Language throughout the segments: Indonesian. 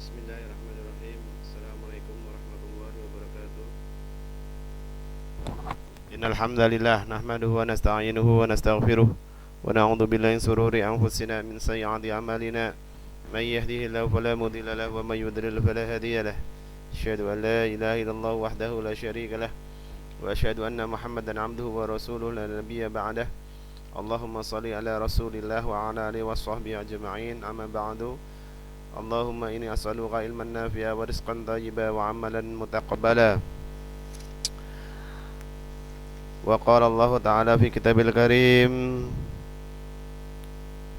Bismillahirrahmanirrahim. Assalamualaikum warahmatullahi wabarakatuh. Innal hamdalillah nahmaduhu wa nasta'inuhu wa nastaghfiruh wa na'udzu billahi min shururi anfusina min sayyiati a'malina. May yahdihillahu fala mudilla lahu wa may yudlil fala hadiya lahu. Asyhadu an la ilaha illallah wahdahu la syarika lah wa asyhadu anna Muhammadan 'abduhu wa rasuluhu la nabiyya ba'dah. Allahumma shalli ala Rasulillah wa ala alihi washabbihi ajma'in. Amma ba'du. Allahumma inni as'aluka ilman nafi'a wa rizqan thayyiba wa amalan mutaqabbala. Wa qala Allah ta'ala fi kitabil karim,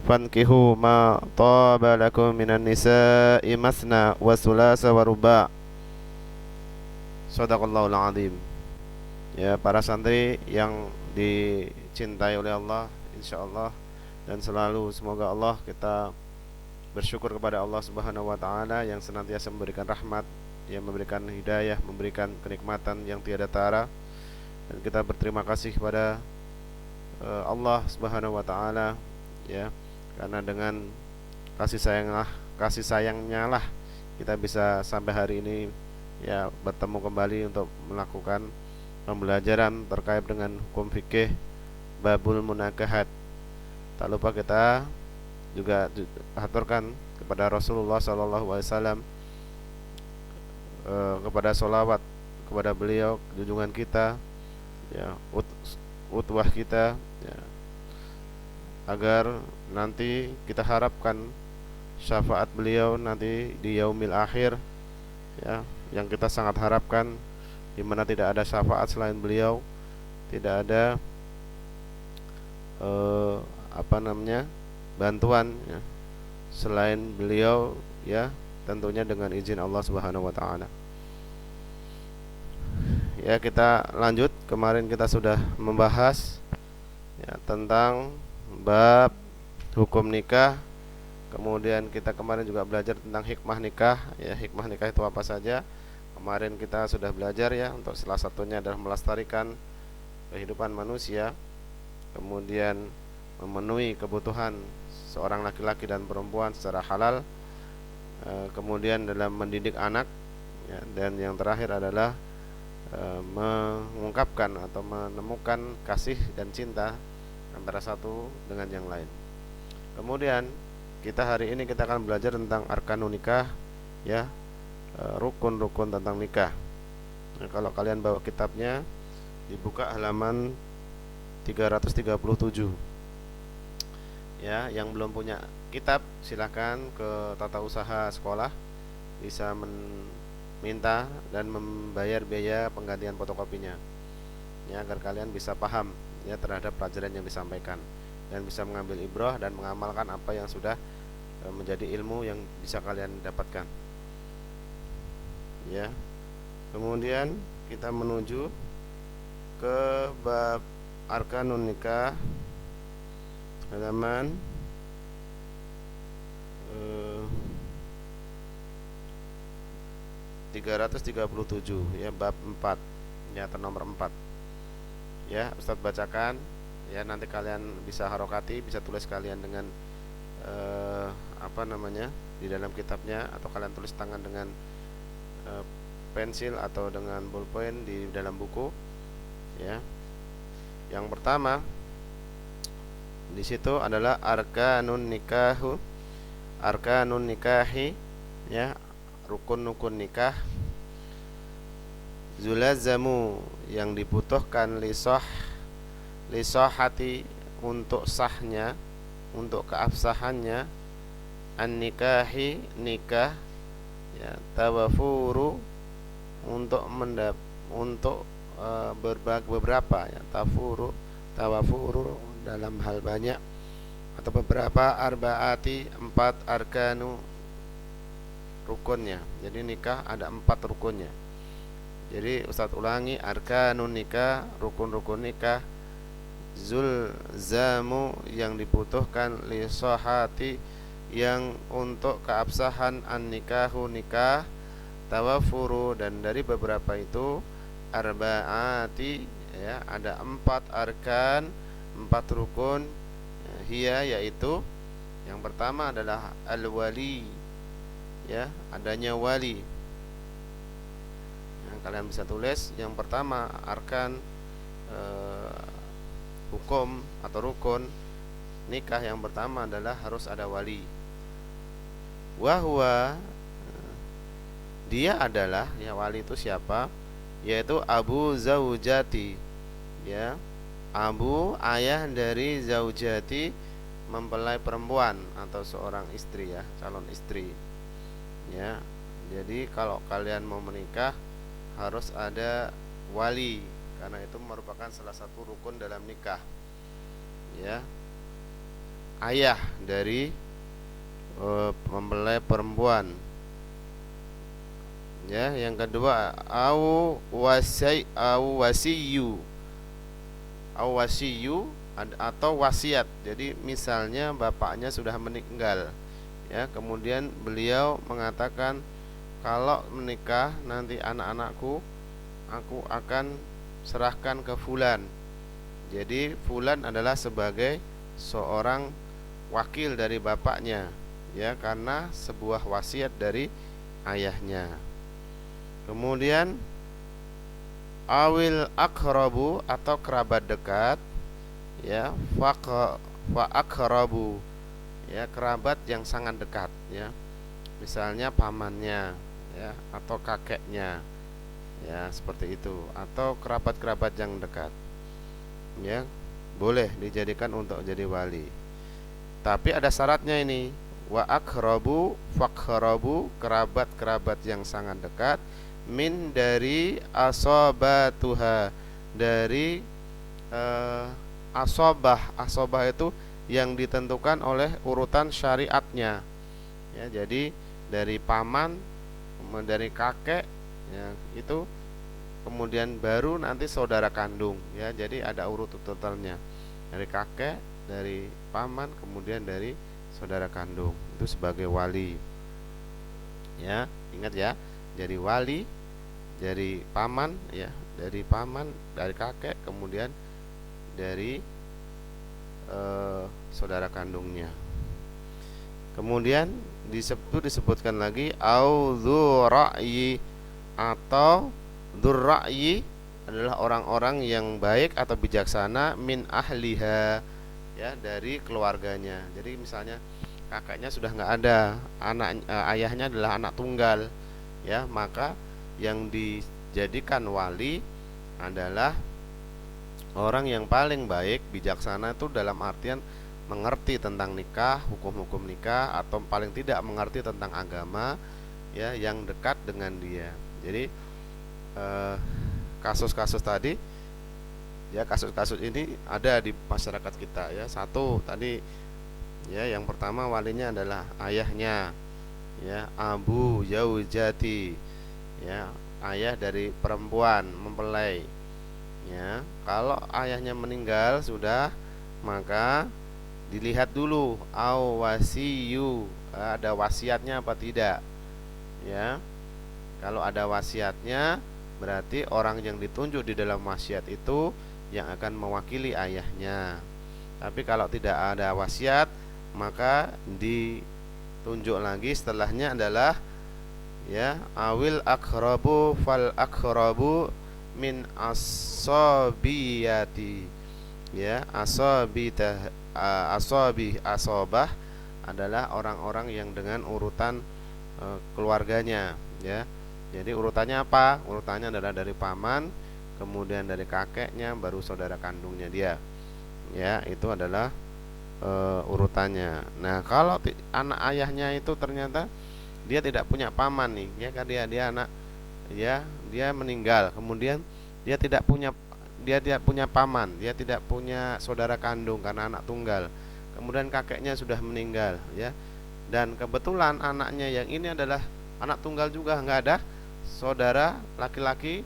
fankihu ma taba lakum minan nisa'i masna wa sulasa wa ruba'. Shadaqallahul azim. Ya, para santri yang dicintai oleh Allah, insyaallah, dan selalu semoga Allah kita bersyukur kepada Allah Subhanahu wa taala yang senantiasa memberikan rahmat, yang memberikan hidayah, memberikan kenikmatan yang tiada tara. Dan kita berterima kasih kepada Allah Subhanahu wa taala, ya, karena dengan kasih sayangnya lah kita bisa sampai hari ini, ya, bertemu kembali untuk melakukan pembelajaran terkait dengan hukum fikih babul munakahat. Tak lupa kita juga aturkan kepada Rasulullah SAW, kepada solawat kepada beliau, junjungan kita, ya, utwah kita, ya, agar nanti kita harapkan syafaat beliau nanti di yaumil akhir, ya, yang kita sangat harapkan, di mana tidak ada syafaat selain beliau, tidak ada bantuan, ya, selain beliau, ya, tentunya dengan izin Allah Subhanahu wa taala. Ya, kita lanjut. Kemarin kita sudah membahas, ya, tentang bab hukum nikah. Kemudian kita kemarin juga belajar tentang hikmah nikah, ya, hikmah nikah itu apa saja. Kemarin kita sudah belajar, ya, untuk salah satunya adalah melestarikan kehidupan manusia, kemudian memenuhi kebutuhan seorang laki-laki dan perempuan secara halal, kemudian dalam mendidik anak, ya, dan yang terakhir adalah mengungkapkan atau menemukan kasih dan cinta antara satu dengan yang lain. Kemudian hari ini kita akan belajar tentang arkanun nikah, ya, rukun-rukun tentang nikah. Nah, kalau kalian bawa kitabnya, dibuka halaman 337. Ya, yang belum punya kitab silahkan ke tata usaha sekolah, bisa meminta dan membayar biaya penggantian fotokopinya, ya, agar kalian bisa paham, ya, terhadap pelajaran yang disampaikan dan bisa mengambil ibrah dan mengamalkan apa yang sudah menjadi ilmu yang bisa kalian dapatkan, ya. Kemudian kita menuju ke bab arkanun nikah, halaman 337, ya, bab 4, ya, atau nomor 4. Ya, Ustadz bacakan, ya, nanti kalian bisa harokati, bisa tulis kalian dengan di dalam kitabnya, atau kalian tulis tangan dengan pensil atau dengan bolpen di dalam buku, ya. Yang pertama di situ adalah arkanun nikahi, ya, rukun-rukun nikah. Zulazamu, yang dibutuhkan lisahati, untuk sahnya, untuk keabsahannya, an nikahi, nikah, ya, tawafuru, untuk beberapa, ya, tawafuru dalam hal banyak atau beberapa, arbaati, 4 arkanu, rukunnya. Jadi nikah ada 4 rukunnya. Jadi Ustadz ulangi, arkanun nikah, rukun-rukun nikah. Zulzamu, yang dibutuhkan, lisahati, yang untuk keabsahan, an nikahu, nikah, tawafuru, dan dari beberapa itu, arbaati, ya, ada 4 arkan, 4 rukun, ya, hiya, yaitu yang pertama adalah al-wali, ya adanya wali. Nah, kalian bisa tulis yang pertama arkan hukum atau rukun nikah yang pertama adalah harus ada wali. Wahwa dia adalah, ya wali itu siapa? Yaitu abu zaujati, ya abu ayah dari zaujati, mempelai perempuan atau seorang istri, ya calon istri, ya. Jadi kalau kalian mau menikah harus ada wali, karena itu merupakan salah satu rukun dalam nikah, ya ayah dari mempelai perempuan. Ya, yang kedua au wasiyu atau wasiat. Jadi misalnya bapaknya sudah meninggal, ya kemudian beliau mengatakan kalau menikah nanti anak-anakku aku akan serahkan ke fulan. Jadi fulan adalah sebagai seorang wakil dari bapaknya, ya karena sebuah wasiat dari ayahnya. Kemudian awil akrabu atau kerabat dekat, ya fa akrabu, ya kerabat yang sangat dekat, ya misalnya pamannya, ya atau kakeknya, ya seperti itu, atau kerabat-kerabat yang dekat, ya boleh dijadikan untuk jadi wali. Tapi ada syaratnya ini, wa akrabu fakrabu, kerabat-kerabat yang sangat dekat, min dari asobatuha, dari asobah itu yang ditentukan oleh urutan syariatnya, ya jadi dari paman, dari kakek, ya itu kemudian baru nanti saudara kandung, ya jadi ada urut totalnya, dari kakek, dari paman, kemudian dari saudara kandung, itu sebagai wali, ya ingat ya, jadi wali dari paman, ya dari paman, dari kakek, kemudian dari saudara kandungnya. Kemudian disebutkan lagi au dzurra'yi, atau dzurra'yi adalah orang-orang yang baik atau bijaksana, min ahliha, ya dari keluarganya. Jadi misalnya kakaknya sudah nggak ada, ayahnya adalah anak tunggal, ya maka yang dijadikan wali adalah orang yang paling baik, bijaksana itu dalam artian mengerti tentang nikah, hukum-hukum nikah, atau paling tidak mengerti tentang agama, ya yang dekat dengan dia. Jadi kasus-kasus tadi, ya kasus-kasus ini ada di masyarakat kita, ya satu tadi, ya yang pertama walinya adalah ayahnya, ya abu zaujati, ya ayah dari perempuan mempelai, ya kalau ayahnya meninggal sudah, maka dilihat dulu au wasiyu, ada wasiatnya apa tidak, ya kalau ada wasiatnya berarti orang yang ditunjuk di dalam wasiat itu yang akan mewakili ayahnya. Tapi kalau tidak ada wasiat, maka ditunjuk lagi setelahnya adalah, ya awil akrabu fal akrabu min asobiyati, ya asobah adalah orang-orang yang dengan urutan keluarganya, ya jadi urutannya apa? Urutannya adalah dari paman, kemudian dari kakeknya, baru saudara kandungnya dia, ya itu adalah urutannya. Nah kalau anak ayahnya itu ternyata dia tidak punya paman nih, ya kan dia anak, ya dia meninggal, kemudian dia tidak punya paman, dia tidak punya saudara kandung karena anak tunggal, kemudian kakeknya sudah meninggal, ya dan kebetulan anaknya yang ini adalah anak tunggal juga, nggak ada saudara laki-laki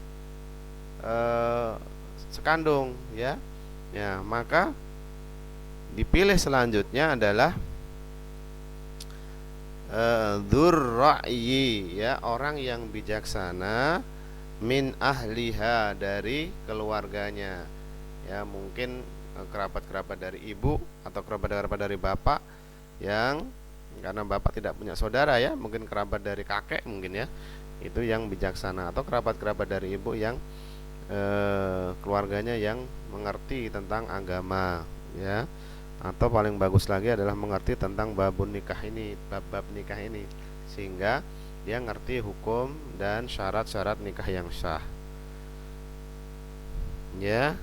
sekandung, ya maka dipilih selanjutnya adalah dzurra'yi, ya orang yang bijaksana, min ahliha dari keluarganya, ya mungkin kerabat-kerabat dari ibu atau kerabat-kerabat dari bapak yang karena bapak tidak punya saudara ya, mungkin kerabat dari kakek mungkin ya, itu yang bijaksana, atau kerabat-kerabat dari ibu yang keluarganya yang mengerti tentang agama ya, atau paling bagus lagi adalah mengerti tentang babun nikah ini, bab-bab nikah ini, sehingga dia ngerti hukum dan syarat-syarat nikah yang sah ya.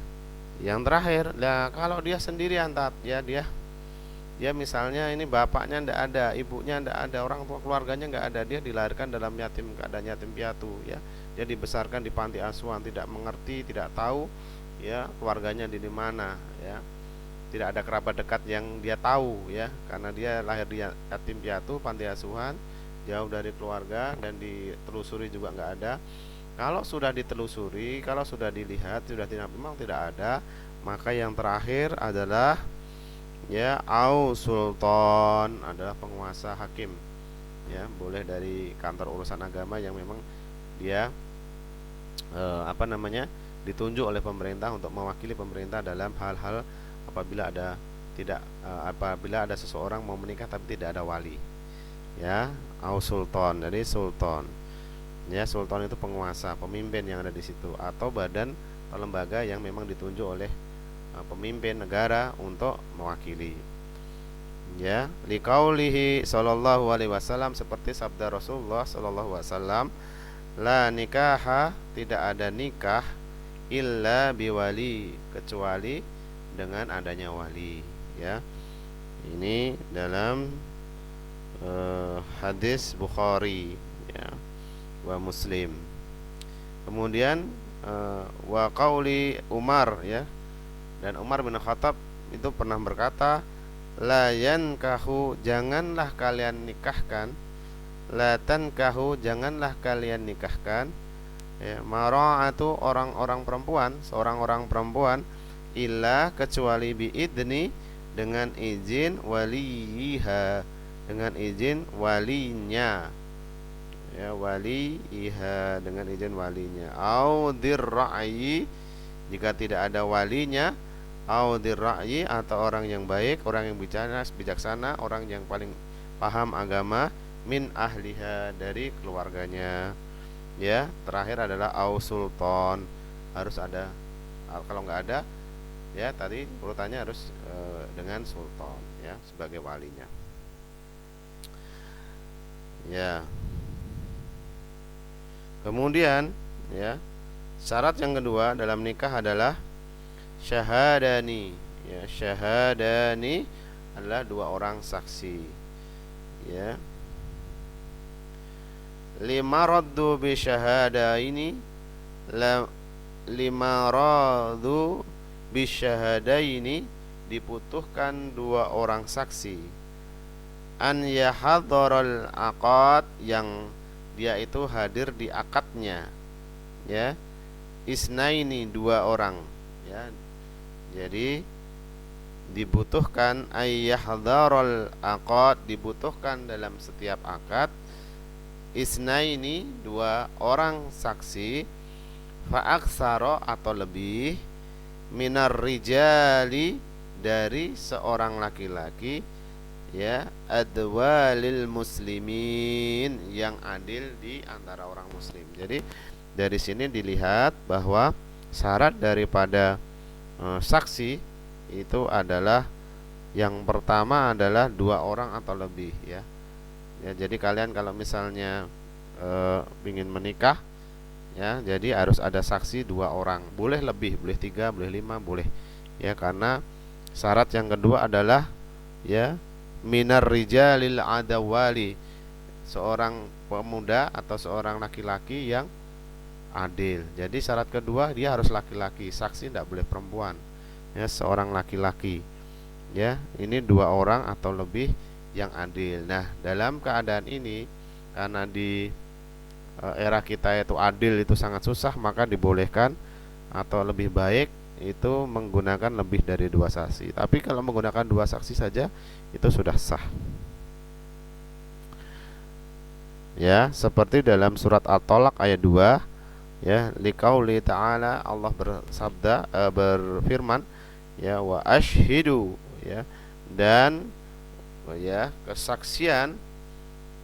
Yang terakhir, lah kalau dia sendirian ya, dia misalnya ini bapaknya ndak ada, ibunya ndak ada, orang tua keluarganya nggak ada, dia dilahirkan dalam keadaan yatim piatu ya, dia dibesarkan di panti asuhan, tidak mengerti, tidak tahu ya keluarganya di mana ya, tidak ada kerabat dekat yang dia tahu ya, karena dia lahir di yatim piatu, panti asuhan, jauh dari keluarga, dan ditelusuri juga nggak ada. Kalau sudah ditelusuri, kalau sudah dilihat, sudah memang tidak ada, maka yang terakhir adalah ya au sultan, adalah penguasa hakim ya, boleh dari kantor urusan agama yang memang dia ditunjuk oleh pemerintah untuk mewakili pemerintah dalam hal-hal apabila ada seseorang mau menikah tapi tidak ada wali ya, au sultan. Jadi sultan ya, sultan itu penguasa, pemimpin yang ada di situ, atau badan atau lembaga yang memang ditunjuk oleh pemimpin negara untuk mewakili ya. Liqaulihi sallallahu alaihi wasallam, seperti sabda Rasulullah sallallahu alaihi wasallam, la nikaha, tidak ada nikah, illa biwali, kecuali dengan adanya wali ya. Ini dalam hadis Bukhari ya, wa Muslim. Kemudian wa qauli Umar ya, dan Umar bin Khattab itu pernah berkata, la yankahu, janganlah kalian nikahkan, la tankahu, janganlah kalian nikahkan ya, mara'atu, orang-orang perempuan, seorang orang perempuan, illa, kecuali biidni, dengan izin waliha, dengan izin walinya ya, waliha, dengan izin walinya, au dirra'yi, jika tidak ada walinya, au dirra'yi, atau orang yang baik, orang yang bijaksana, orang yang paling paham agama, min ahliha, dari keluarganya ya. Terakhir adalah au sultan, harus ada, kalau nggak ada ya tadi urutannya harus dengan sultan ya, sebagai walinya ya. Kemudian ya, syarat yang kedua dalam nikah adalah syahadani ya, syahadani adalah dua orang saksi ya. Lima raddu bi syahadaini, lima raddu bi syahadaini, dibutuhkan dua orang saksi, an yahadharal aqad, yang dia itu hadir di akadnya ya, isnaini, dua orang ya. Jadi dibutuhkan ayyahdharul aqad, dibutuhkan dalam setiap akad, isnaini, dua orang saksi, fa aksara, atau lebih, minar rijali, dari seorang laki-laki ya, adwalil muslimin, yang adil di antara orang muslim. Jadi dari sini dilihat bahwa syarat daripada saksi itu adalah, yang pertama adalah dua orang atau lebih ya. Ya, jadi kalian kalau misalnya ingin menikah ya, jadi harus ada saksi dua orang, boleh lebih, boleh tiga, boleh lima, boleh ya, karena syarat yang kedua adalah ya, minar rijalil adawali, seorang pemuda atau seorang laki-laki yang adil. Jadi syarat kedua dia harus laki-laki, saksi tidak boleh perempuan ya, seorang laki-laki ya. Ini dua orang atau lebih yang adil. Nah, dalam keadaan ini, karena di era kita itu adil itu sangat susah, maka dibolehkan atau lebih baik itu menggunakan lebih dari dua saksi. Tapi kalau menggunakan dua saksi saja itu sudah sah ya, seperti dalam surat At-Talaq ayat 2 ya, liqauli ta'ala, Allah bersabda berfirman ya, wa ashhidu ya, dan ya kesaksian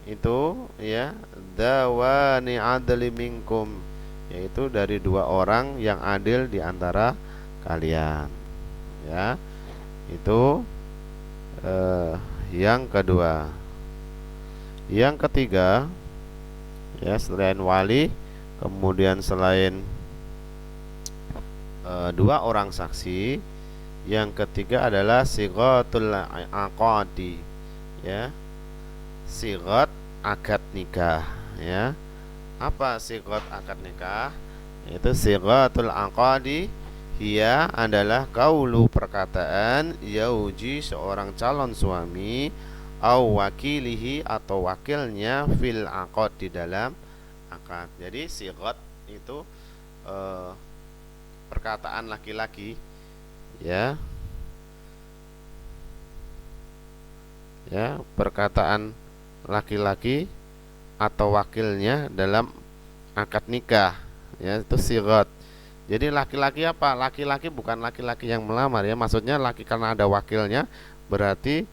itu ya dawani adli minkum, yaitu dari dua orang yang adil di antara kalian. Ya, itu yang kedua. Yang ketiga, ya selain wali, kemudian selain dua orang saksi, yang ketiga adalah sighatul aqadi, ya sigot akad nikah. Ya, apa sigot akad nikah? Itu sigatul aqadi, hiya adalah kaulu perkataan yauji seorang calon suami au wakilihi atau wakilnya fil aqad di dalam akad. Jadi sigot itu perkataan laki-laki, ya perkataan laki-laki atau wakilnya dalam akad nikah, ya itu sigot. Jadi laki-laki apa? Laki-laki bukan laki-laki yang melamar, ya maksudnya laki karena ada wakilnya berarti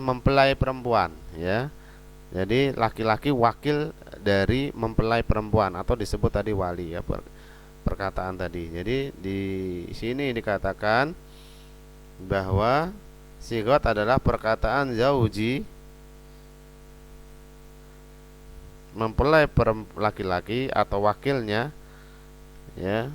mempelai perempuan, ya. Jadi laki-laki wakil dari mempelai perempuan atau disebut tadi wali, ya perkataan tadi. Jadi di sini dikatakan bahwa sigot adalah perkataan zauji mempelai laki-laki atau wakilnya, ya.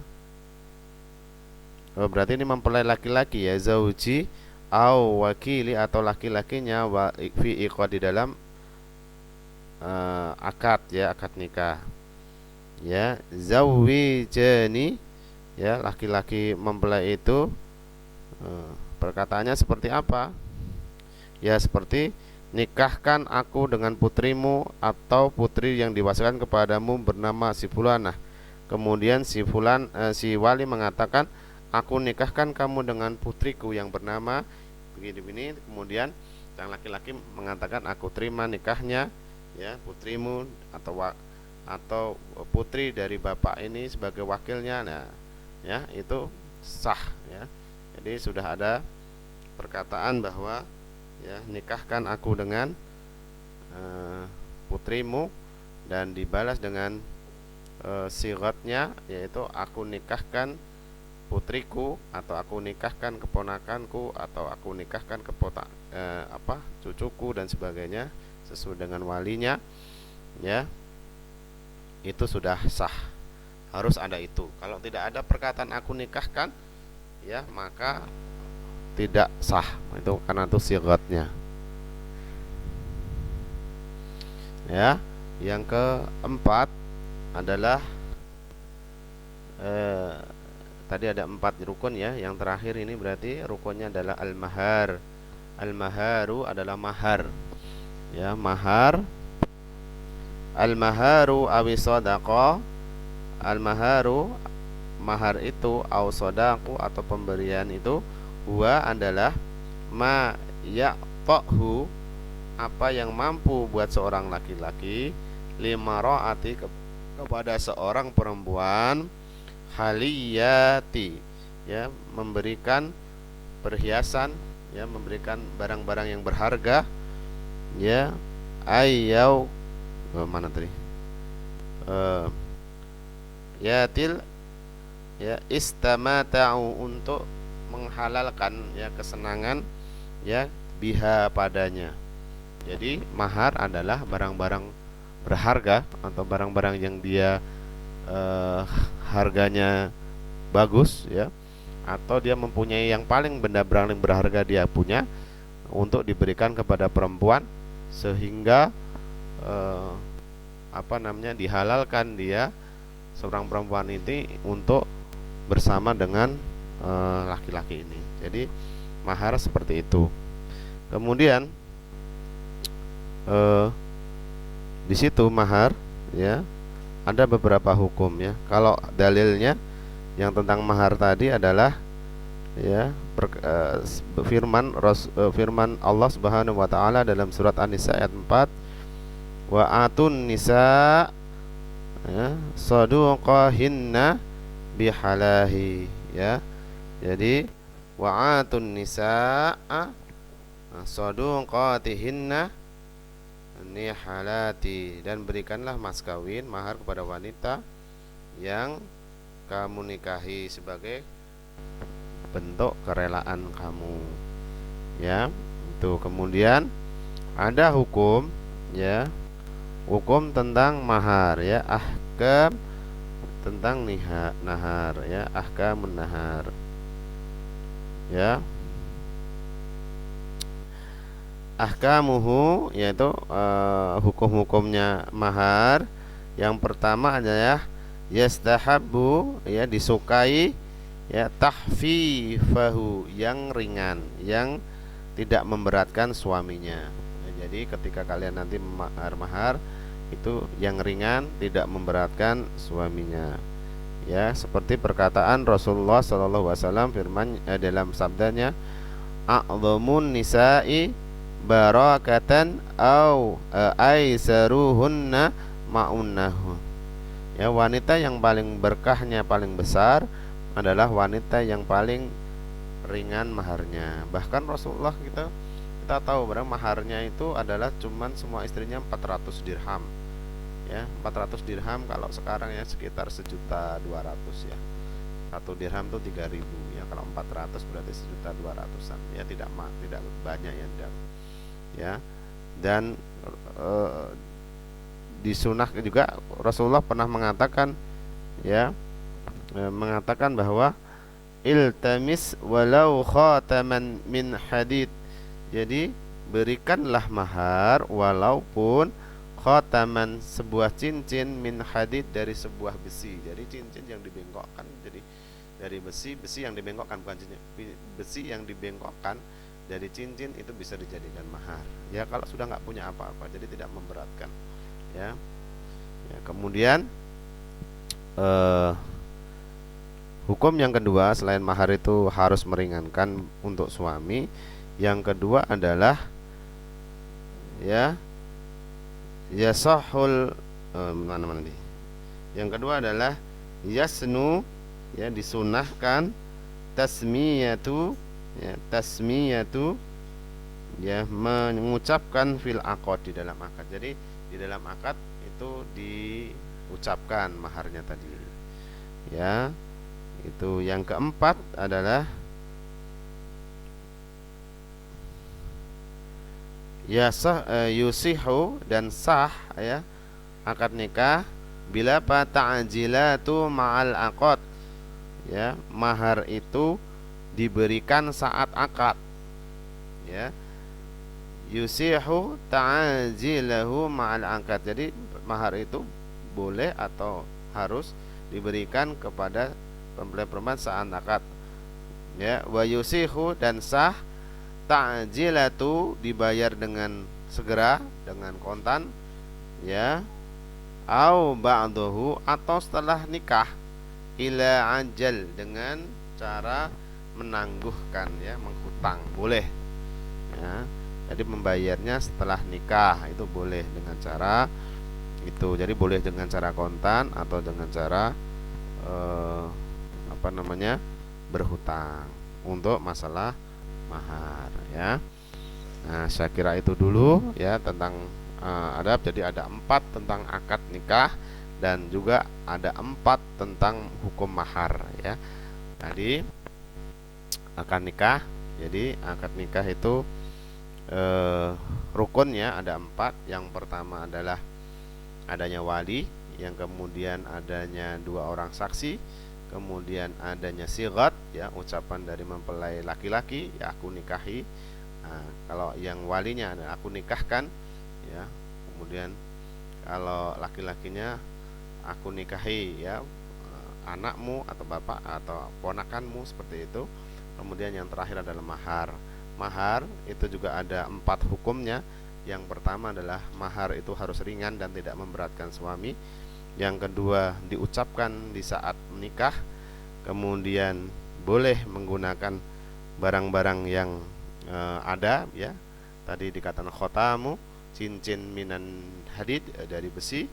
Berarti ini mempelai laki-laki, ya zauji au wakili atau laki-lakinya fi iqad di dalam akad, ya akad nikah. Ya zawijani, ya laki-laki mempelai itu perkataannya seperti apa? Ya seperti nikahkan aku dengan putrimu atau putri yang diwasiatkan kepadamu bernama si fulanah. Kemudian si wali mengatakan aku nikahkan kamu dengan putriku yang bernama begini-begini. Kemudian yang laki-laki mengatakan aku terima nikahnya, ya putrimu atau putri dari bapak ini sebagai wakilnya. Nah, ya itu sah, ya. Jadi sudah ada perkataan bahwa ya nikahkan aku dengan putrimu dan dibalas dengan sigatnya, yaitu aku nikahkan putriku atau aku nikahkan keponakanku atau aku nikahkan cucuku dan sebagainya sesuai dengan walinya, ya itu sudah sah. Harus ada itu. Kalau tidak ada perkataan aku nikahkan, ya maka tidak sah. Itu karena itu sigatnya. Ya, yang keempat adalah tadi ada 4 rukun, ya. Yang terakhir ini berarti rukunnya adalah al-mahar. Al-maharu adalah mahar. Ya, mahar. Al-maharu awi shadaqah. Al-maharu mahar itu au shadaqu atau pemberian itu huwa adalah ma ya'tahu apa yang mampu buat seorang laki-laki limara'ati kepada seorang perempuan haliyati, ya memberikan perhiasan, ya memberikan barang-barang yang berharga, ya ayyau mana tadi yatil, ya istamata'u untuk menghalalkan, ya kesenangan, ya biha padanya. Jadi mahar adalah barang-barang berharga atau barang-barang yang dia harganya bagus, ya atau dia mempunyai yang benda paling berharga dia punya untuk diberikan kepada perempuan sehingga dihalalkan dia seorang perempuan ini untuk bersama dengan laki-laki ini. Jadi mahar seperti itu. Kemudian di situ mahar, ya ada beberapa hukum, ya. Kalau dalilnya yang tentang mahar tadi adalah, ya firman Allah Subhanahu wa taala dalam surat An-Nisa ayat 4, wa atun nisa, ya saduqahinna bihalahi, ya. Jadi wa'atun nisaa saduqatihinna nihalati, dan berikanlah mas kawin mahar kepada wanita yang kamu nikahi sebagai bentuk kerelaan kamu, ya. Itu kemudian ada hukum, ya, hukum tentang mahar, ya, ahkam tentang nahar, ya, ahkamun nahar, ya. Ahkamuhu, yaitu hukum-hukumnya mahar. Yang pertama adalah yastahabbu, ya, disukai, ya, tahfifahu, yang ringan, yang tidak memberatkan suaminya. Ya, jadi ketika kalian nanti mahar itu yang ringan, tidak memberatkan suaminya. Ya, seperti perkataan Rasulullah SAW firman dalam sabdanya, a'dhamun nisa'i barakatan au aisaruhunna ma'unnahu. Ya, wanita yang paling berkahnya, paling besar adalah wanita yang paling ringan maharnya. Bahkan Rasulullah kita tahu bahwa maharnya itu adalah cuman semua istrinya 400 dirham. Ya, 400 dirham kalau sekarang ya sekitar 1.200.000, ya. 1 dirham itu 3.000, ya. Kalau 400 berarti 1.200.000-an. Ya, tidak banyak yang tidak. Ya. Dan di sunnah juga Rasulullah pernah mengatakan, ya, mengatakan bahwa iltamis walau khataman min hadid. Jadi berikanlah mahar walaupun khataman, sebuah cincin, min hadid, dari sebuah besi. Jadi cincin yang dibengkokkan, jadi dari besi yang dibengkokkan, bukan cincin, besi yang dibengkokkan dari cincin, itu bisa dijadikan mahar. Ya, kalau sudah nggak punya apa-apa, jadi tidak memberatkan. Ya, ya, kemudian hukum yang kedua selain mahar itu harus meringankan untuk suami. Yang kedua adalah, ya, yasahul mana-mana nih. Yang kedua adalah yasnu, ya, disunahkan tasmiyatu, ya, tasmiyatu, ya, mengucapkan fil aqad, di dalam akad. Jadi di dalam akad itu diucapkan maharnya tadi, ya. Itu yang keempat adalah ya sah, yusihu, dan sah, ya, akad nikah bila ta'jilatu ma'al aqad, ya, mahar itu diberikan saat akad, ya. Yusihu ta'jilahu ma'al aqad, jadi mahar itu boleh atau harus diberikan kepada mempelai perempuan saat akad, ya. Wa yusihu, dan sah ta'jilatu, dibayar dengan segera, dengan kontan, ya, au ba'dahu, atau setelah nikah, ila ajal, dengan cara menangguhkan, ya, menghutang, boleh, ya. Jadi membayarnya setelah nikah itu boleh dengan cara itu. Jadi boleh dengan cara kontan atau dengan cara berhutang untuk masalah mahar, ya. Nah, saya kira itu dulu, ya, tentang adab. Jadi ada 4 tentang akad nikah dan juga ada 4 tentang hukum mahar, ya. Tadi akad nikah. Jadi akad nikah itu rukunnya ada 4. Yang pertama adalah adanya wali, yang kemudian adanya 2 orang saksi, kemudian adanya sigat, ya, ucapan dari mempelai laki-laki, ya, aku nikahi. Nah, kalau yang walinya adalah aku nikahkan, ya. Kemudian kalau laki-lakinya aku nikahi, ya, anakmu atau bapak atau ponakanmu, seperti itu. Kemudian yang terakhir adalah mahar. Mahar itu juga ada 4 hukumnya. Yang pertama adalah mahar itu harus ringan dan tidak memberatkan suami. Yang kedua, diucapkan di saat menikah. Kemudian boleh menggunakan barang-barang yang ada, ya. Tadi dikatakan khotamu, cincin minan hadid, dari besi,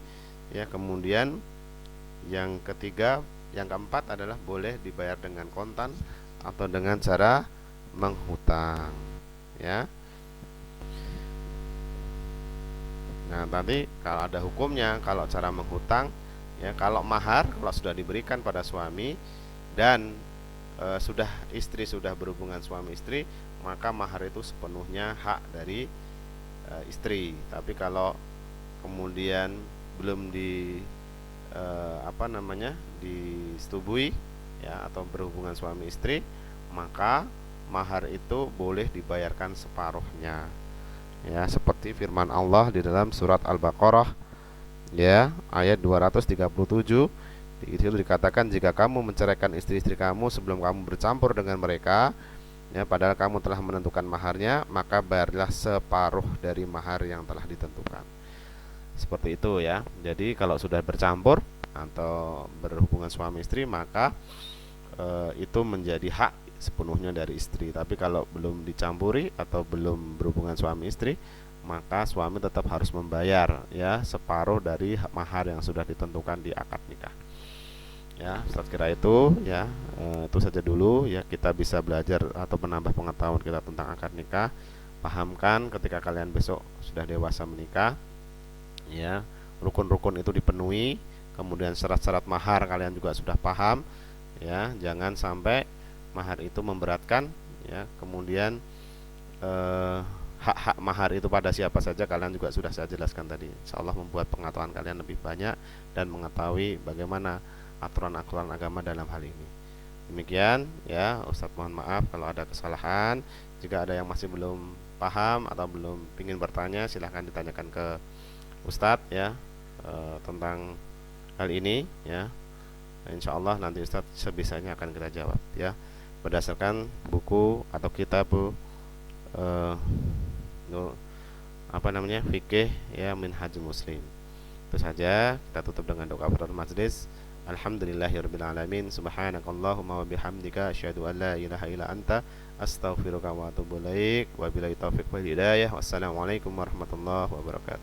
ya. Kemudian yang ketiga, yang keempat adalah boleh dibayar dengan kontan atau dengan cara menghutang, ya. Nah, tadi kalau ada hukumnya kalau cara menghutang, ya, kalau mahar kalau sudah diberikan pada suami dan sudah istri sudah berhubungan suami istri, maka mahar itu sepenuhnya hak dari istri. Tapi kalau kemudian belum di apa namanya disetubui, ya, atau berhubungan suami istri, maka mahar itu boleh dibayarkan separuhnya, ya, seperti firman Allah di dalam surat Al-Baqarah, ya, ayat 237. Di situ dikatakan, jika kamu menceraikan istri-istri kamu sebelum kamu bercampur dengan mereka, ya, padahal kamu telah menentukan maharnya, maka bayarlah separuh dari mahar yang telah ditentukan. Seperti itu, ya. Jadi kalau sudah bercampur atau berhubungan suami istri, maka itu menjadi hak sepenuhnya dari istri. Tapi kalau belum dicampuri atau belum berhubungan suami istri, maka suami tetap harus membayar, ya, separuh dari mahar yang sudah ditentukan di akad nikah. Ya, Ustaz kira itu, ya, itu saja dulu, ya, kita bisa belajar atau menambah pengetahuan kita tentang akad nikah. Pahamkan ketika kalian besok sudah dewasa menikah, ya, rukun-rukun itu dipenuhi, kemudian syarat-syarat mahar kalian juga sudah paham, ya. Jangan sampai mahar itu memberatkan, ya. Kemudian hak-hak mahar itu pada siapa saja kalian juga sudah saya jelaskan tadi. Insyaallah membuat pengetahuan kalian lebih banyak dan mengetahui bagaimana aturan-aturan agama dalam hal ini. Demikian, ya, Ustadz mohon maaf kalau ada kesalahan. Jika ada yang masih belum paham atau belum ingin bertanya, silahkan ditanyakan ke Ustadz, ya, tentang hal ini, ya. Insya Allah nanti Ustadz sebisanya akan kita jawab, ya, berdasarkan buku atau kitab apa namanya fikih, ya, Minhajul Muslim. Itu saja, kita tutup dengan doa kafaratul majlis. Alhamdulillahirabbil alamin, subhanakallahumma wa bihamdika asyhadu an la ilaha illa anta astaghfiruka wa atubu ilaik. Wabillahi taufiq wal hidayah. Wassalamualaikum warahmatullahi wabarakatuh.